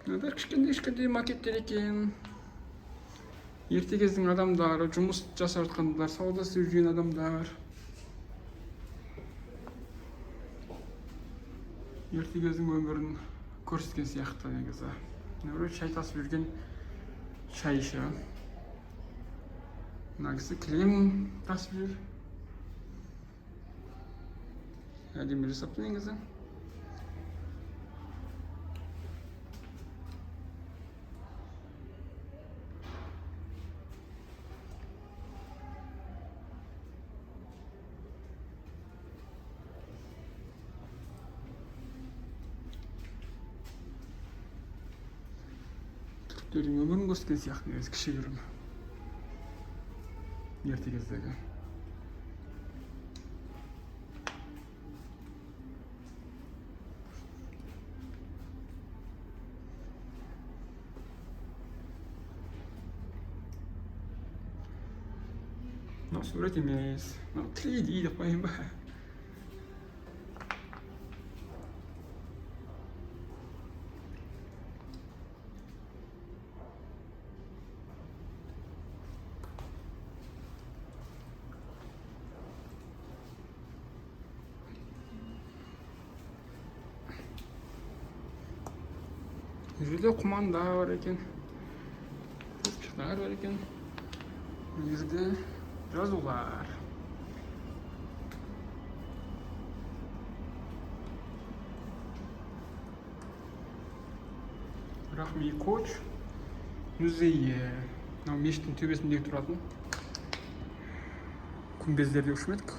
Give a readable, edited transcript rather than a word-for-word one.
Мындай кичкендей макеттер экен. Эрте кездин адамдары, жумуш жасап аткандар, сауда істеп жүрген адамдар. Эрте кездин өмүрүн көрсөткөн сыяктуу негизи. Мына чай тасып жүрген чайшы. Мына киши килем тасып жүр. Әдемі жасапты негізі. Түрктердің өмірін көрсеткен сияқты негізі кішігірім. Ерте кездегі. Мына сурет емес. Мына 3D деп қояйын ба? Жерде құманда бар екен. Пышықтар бар екен. Жерде жазулар. Рахми Коч музейі. Мынау мешіттің төбесіндегі тұратын күмбездерде ұшып едік.